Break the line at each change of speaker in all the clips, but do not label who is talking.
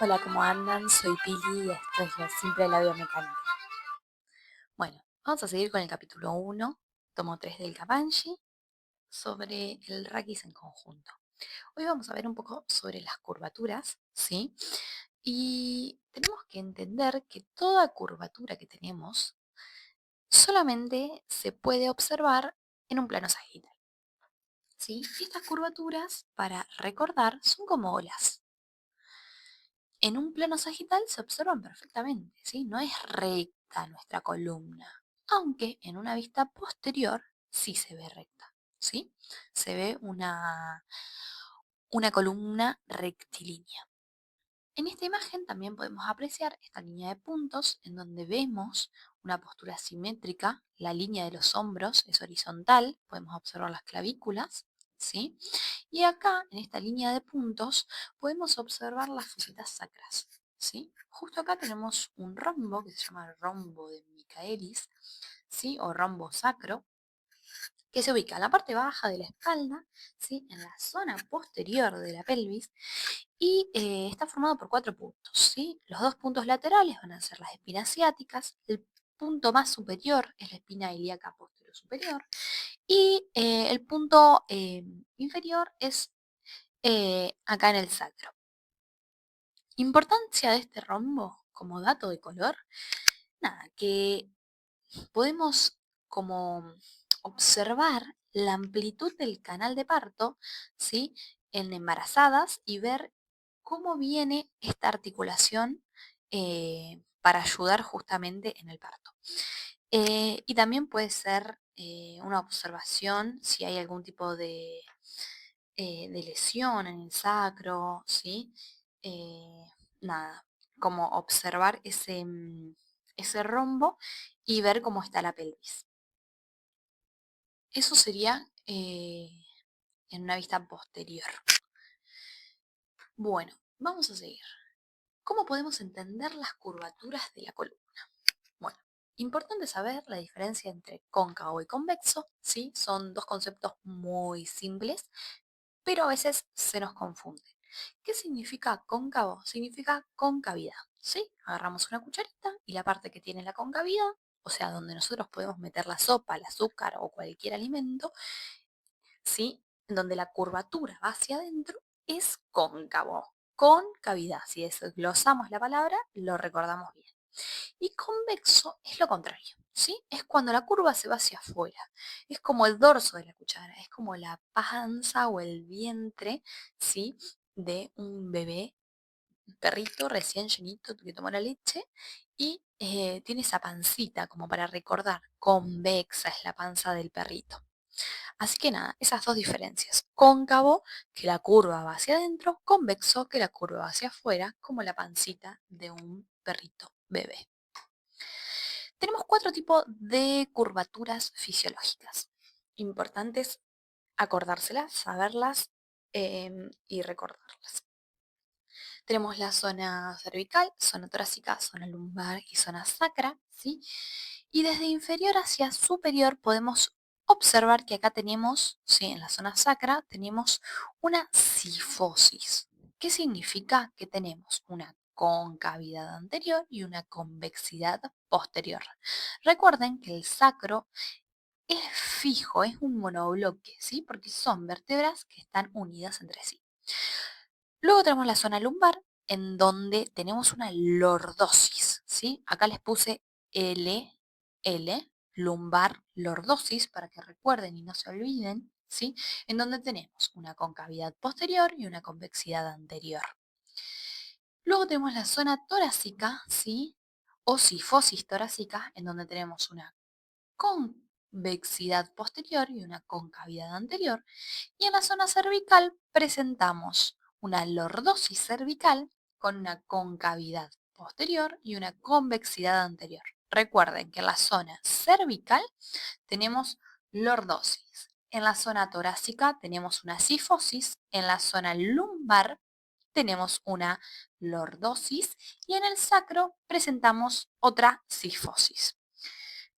Hola, ¿cómo andan? Soy Pili y esto es lo simple de la biomecánica. Bueno, vamos a seguir con el capítulo 1, tomo 3 del Kabanji, sobre el raquis en conjunto. Hoy vamos a ver un poco sobre las curvaturas, ¿sí? Y tenemos que entender que toda curvatura que tenemos solamente se puede observar en un plano sagital, ¿sí? Estas curvaturas, para recordar, son como olas. En un plano sagital se observan perfectamente, ¿sí? No es recta nuestra columna, aunque en una vista posterior sí se ve recta, ¿sí? Se ve una columna rectilínea. En esta imagen también podemos apreciar esta línea de puntos en donde vemos una postura simétrica, la línea de los hombros es horizontal, podemos observar las clavículas, ¿sí? Y acá, en esta línea de puntos, podemos observar las fosetas sacras, ¿sí? Justo acá tenemos un rombo que se llama el rombo de Michaelis, ¿sí? O rombo sacro, que se ubica en la parte baja de la espalda, ¿sí? En la zona posterior de la pelvis, y está formado por 4 puntos, ¿sí? Los 2 puntos laterales van a ser las espinas ciáticas, el punto más superior es la espina ilíaca posterior superior, y el punto inferior es acá en el sacro. Importancia de este rombo como dato de color, nada, que podemos como observar la amplitud del canal de parto, ¿sí? En embarazadas y ver cómo viene esta articulación para ayudar justamente en el parto. Y también puede ser una observación si hay algún tipo de lesión en el sacro, ¿sí? Eh, nada, como observar ese rombo y ver cómo está la pelvis. Eso sería en una vista posterior. Bueno, vamos a seguir. ¿Cómo podemos entender las curvaturas de la columna? Bueno, importante saber la diferencia entre cóncavo y convexo, ¿sí? Son dos conceptos muy simples, pero a veces se nos confunden. ¿Qué significa cóncavo? Significa concavidad, ¿sí? Agarramos una cucharita y la parte que tiene la concavidad, o sea, donde nosotros podemos meter la sopa, el azúcar o cualquier alimento, ¿sí? En donde la curvatura va hacia adentro, es cóncavo, concavidad. Si desglosamos la palabra, lo recordamos bien. Y convexo es lo contrario, ¿sí? Es cuando la curva se va hacia afuera. Es como el dorso de la cuchara, es como la panza o el vientre, ¿sí? De un bebé, un perrito recién llenito que toma la leche y tiene esa pancita como para recordar. Convexa es la panza del perrito. Así que nada, esas dos diferencias. Cóncavo, que la curva va hacia adentro, convexo, que la curva va hacia afuera, como la pancita de un perrito bebé. Tenemos 4 tipos de curvaturas fisiológicas. Importantes acordárselas, saberlas y recordarlas. Tenemos la zona cervical, zona torácica, zona lumbar y zona sacra, ¿sí? Y desde inferior hacia superior podemos observar que acá tenemos, ¿sí? En la zona sacra, tenemos una cifosis. ¿Qué significa? Que tenemos una concavidad anterior y una convexidad posterior. Recuerden que el sacro es fijo, es un monobloque, ¿sí? Porque son vértebras que están unidas entre sí. Luego tenemos la zona lumbar, en donde tenemos una lordosis, ¿sí? Acá les puse L, lumbar lordosis, para que recuerden y no se olviden, ¿sí? En donde tenemos una concavidad posterior y una convexidad anterior. Luego tenemos la zona torácica, ¿sí? O cifosis torácica, en donde tenemos una convexidad posterior y una concavidad anterior. Y en la zona cervical presentamos una lordosis cervical con una concavidad posterior y una convexidad anterior. Recuerden que en la zona cervical tenemos lordosis. En la zona torácica tenemos una cifosis. En la zona lumbar tenemos una lordosis. Y en el sacro presentamos otra cifosis.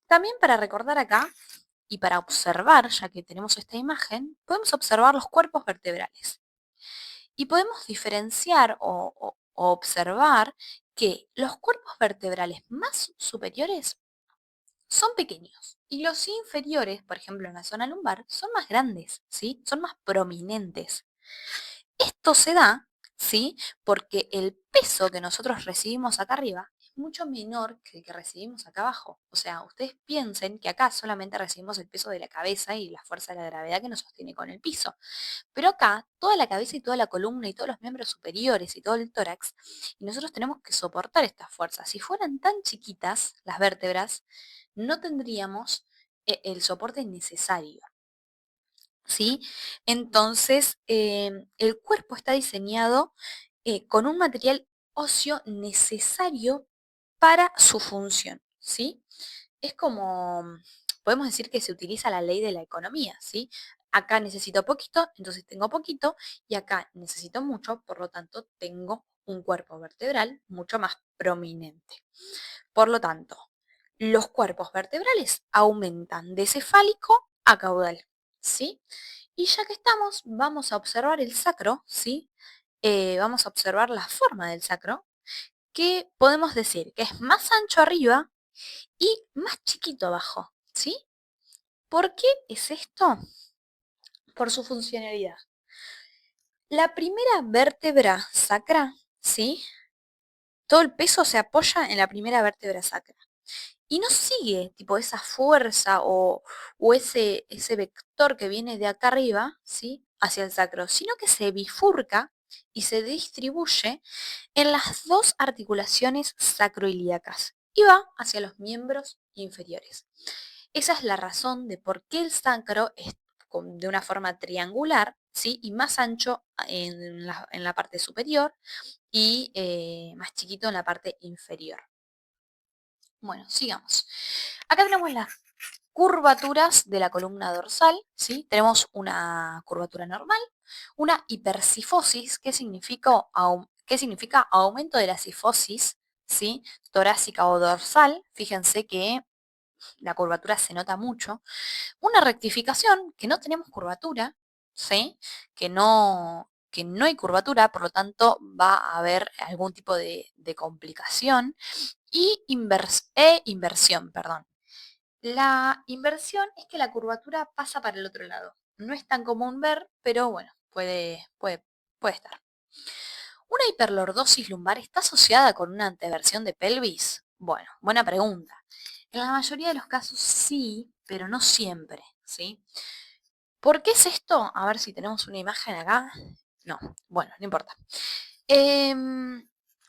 También para recordar acá y para observar, ya que tenemos esta imagen, podemos observar los cuerpos vertebrales. Y podemos diferenciar o observar que los cuerpos vertebrales más superiores son pequeños y los inferiores, por ejemplo en la zona lumbar, son más grandes, ¿sí? Son más prominentes. Esto se da, ¿sí? Porque el peso que nosotros recibimos acá arriba es mucho menor que el que recibimos acá abajo. O sea, ustedes piensen que acá solamente recibimos el peso de la cabeza y la fuerza de la gravedad que nos sostiene con el piso. Pero acá, toda la cabeza y toda la columna y todos los miembros superiores y todo el tórax, y nosotros tenemos que soportar estas fuerzas. Si fueran tan chiquitas las vértebras, no tendríamos el soporte necesario. ¿Sí? Entonces, el cuerpo está diseñado con un material óseo necesario para su función, ¿sí? Es como, podemos decir que se utiliza la ley de la economía, ¿sí? Acá necesito poquito, entonces tengo poquito, y acá necesito mucho, por lo tanto tengo un cuerpo vertebral mucho más prominente. Por lo tanto, los cuerpos vertebrales aumentan de cefálico a caudal, ¿sí? Y ya que estamos, vamos a observar el sacro, ¿sí? Vamos a observar la forma del sacro, que podemos decir que es más ancho arriba y más chiquito abajo, ¿sí? ¿Por qué es esto? Por su funcionalidad. La primera vértebra sacra, ¿sí? Todo el peso se apoya en la primera vértebra sacra. Y no sigue tipo esa fuerza o ese vector que viene de acá arriba, ¿sí? Hacia el sacro, sino que se bifurca y se distribuye en las dos articulaciones sacroiliacas y va hacia los miembros inferiores. Esa es la razón de por qué el sacro es de una forma triangular, ¿sí? Y más ancho en la parte superior y más chiquito en la parte inferior. Bueno, sigamos. Acá tenemos las curvaturas de la columna dorsal, ¿sí? Tenemos una curvatura normal, una hipercifosis, ¿qué significa aumento de la cifosis, ¿sí? Torácica o dorsal. Fíjense que la curvatura se nota mucho. Una rectificación, que no tenemos curvatura, ¿sí? Que no hay curvatura, por lo tanto va a haber algún tipo de complicación. Y inversión, perdón. La inversión es que la curvatura pasa para el otro lado. No es tan común ver, pero bueno, puede estar. ¿Una hiperlordosis lumbar está asociada con una anteversión de pelvis? Bueno, buena pregunta. En la mayoría de los casos sí, pero no siempre, ¿sí? ¿Por qué es esto? A ver si tenemos una imagen acá. No, bueno, no importa.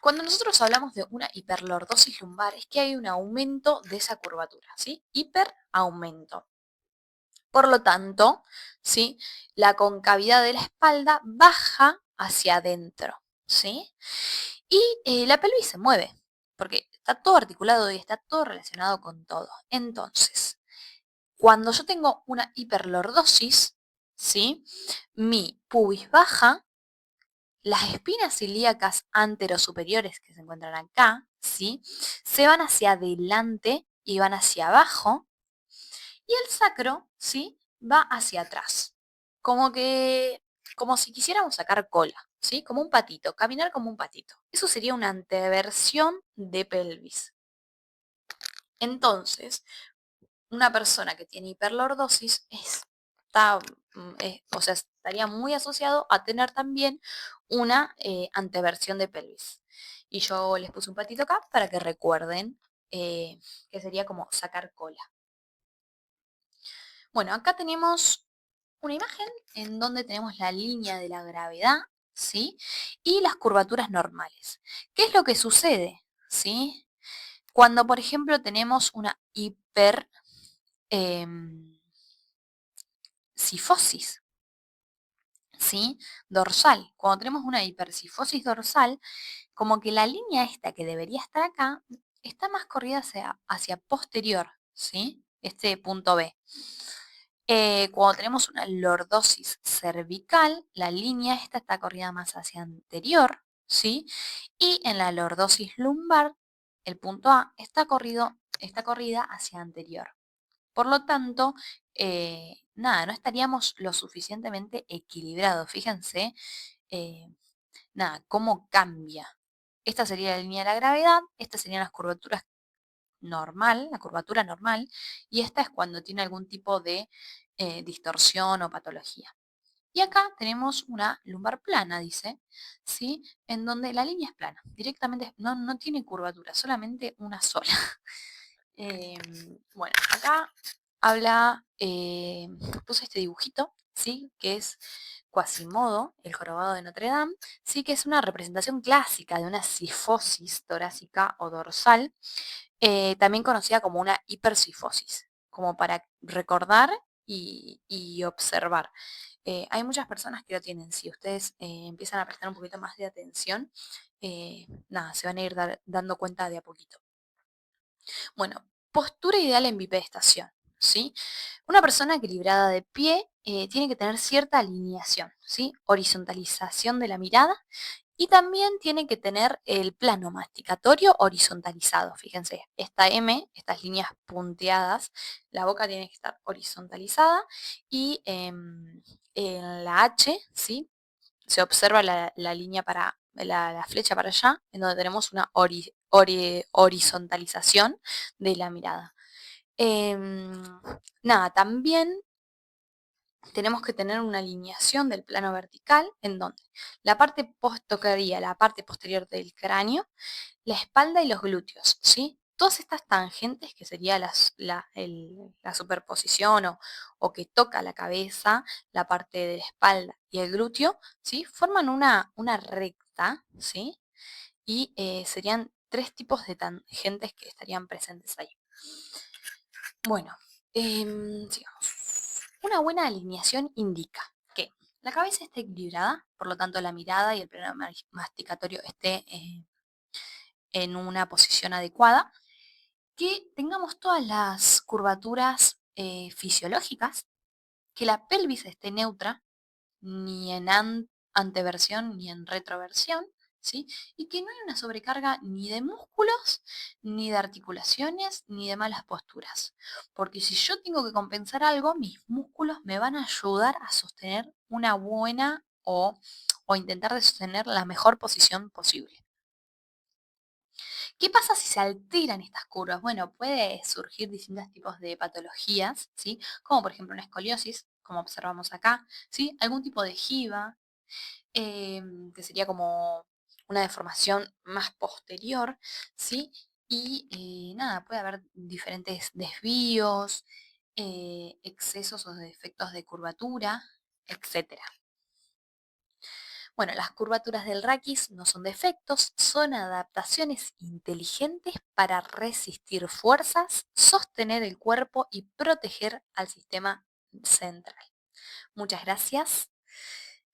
Cuando nosotros hablamos de una hiperlordosis lumbar es que hay un aumento de esa curvatura, ¿sí? Hiperaumento. Por lo tanto, ¿sí? La concavidad de la espalda baja hacia adentro, ¿sí? Y la pelvis se mueve, porque está todo articulado y está todo relacionado con todo. Entonces, cuando yo tengo una hiperlordosis, ¿sí? Mi pubis baja, las espinas ilíacas anterosuperiores que se encuentran acá, ¿sí? Se van hacia adelante y van hacia abajo, y el sacro, ¿sí? Va hacia atrás. Como si quisiéramos sacar cola, ¿sí? Como un patito, caminar como un patito. Eso sería una anteversión de pelvis. Entonces, una persona que tiene hiperlordosis o sea, estaría muy asociado a tener también una anteversión de pelvis. Y yo les puse un patito acá para que recuerden que sería como sacar cola. Bueno, acá tenemos una imagen en donde tenemos la línea de la gravedad, ¿sí? Y las curvaturas normales. ¿Qué es lo que sucede? ¿Sí? Cuando, por ejemplo, tenemos una hipercifosis, ¿sí? Dorsal. Cuando tenemos una hipercifosis dorsal, como que la línea esta que debería estar acá, está más corrida hacia posterior, ¿sí? Este punto B. Cuando tenemos una lordosis cervical, la línea esta está corrida más hacia anterior, ¿sí? Y en la lordosis lumbar, el punto A está corrida hacia anterior. Por lo tanto, nada, no estaríamos lo suficientemente equilibrados. Fíjense, nada, cómo cambia. esta sería la línea de la gravedad, estas serían las curvaturas normal, la curvatura normal, y esta es cuando tiene algún tipo de distorsión o patología. Y acá tenemos una lumbar plana, dice, ¿sí? En donde la línea es plana, directamente no tiene curvatura, solamente una sola. Bueno, acá habla, puse este dibujito, ¿sí? Que es Quasimodo, el jorobado de Notre Dame, sí, que es una representación clásica de una cifosis torácica o dorsal, también conocida como una hipercifosis, como para recordar y observar. Hay muchas personas que lo tienen. Si ustedes empiezan a prestar un poquito más de atención, nada, se van a ir dando cuenta de a poquito. Bueno, postura ideal en bipedestación, ¿sí? Una persona equilibrada de pie tiene que tener cierta alineación, ¿sí? Horizontalización de la mirada y también tiene que tener el plano masticatorio horizontalizado. Fíjense, esta M, estas líneas punteadas, la boca tiene que estar horizontalizada y en la H, ¿sí? Se observa la línea para la flecha para allá, en donde tenemos una horizontalización de la mirada. Nada, también tenemos que tener una alineación del plano vertical, en donde la parte tocaría la parte posterior del cráneo, la espalda y los glúteos, ¿sí? Todas estas tangentes, que sería la superposición o que toca la cabeza, la parte de la espalda y el glúteo, ¿sí? Forman una recta, ¿sí? Y serían 3 tipos de tangentes que estarían presentes ahí. Bueno, sigamos. Una buena alineación indica que la cabeza esté equilibrada, por lo tanto la mirada y el plano masticatorio esté en una posición adecuada, que tengamos todas las curvaturas fisiológicas, que la pelvis esté neutra, ni en anteversión ni en retroversión, ¿sí? Y que no hay una sobrecarga ni de músculos, ni de articulaciones, ni de malas posturas. Porque si yo tengo que compensar algo, mis músculos me van a ayudar a sostener una buena o intentar de sostener la mejor posición posible. ¿Qué pasa si se alteran estas curvas? Bueno, puede surgir distintos tipos de patologías, ¿sí? Como por ejemplo una escoliosis, como observamos acá, ¿sí? Algún tipo de giba, que sería como una deformación más posterior, ¿sí? Y nada, puede haber diferentes desvíos, excesos o defectos de curvatura, etcétera. Bueno, las curvaturas del raquis no son defectos, son adaptaciones inteligentes para resistir fuerzas, sostener el cuerpo y proteger al sistema central. Muchas gracias.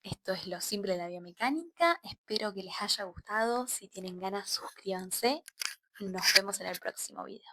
Esto es lo simple de la biomecánica. Espero que les haya gustado. Si tienen ganas, suscríbanse. Nos vemos en el próximo video.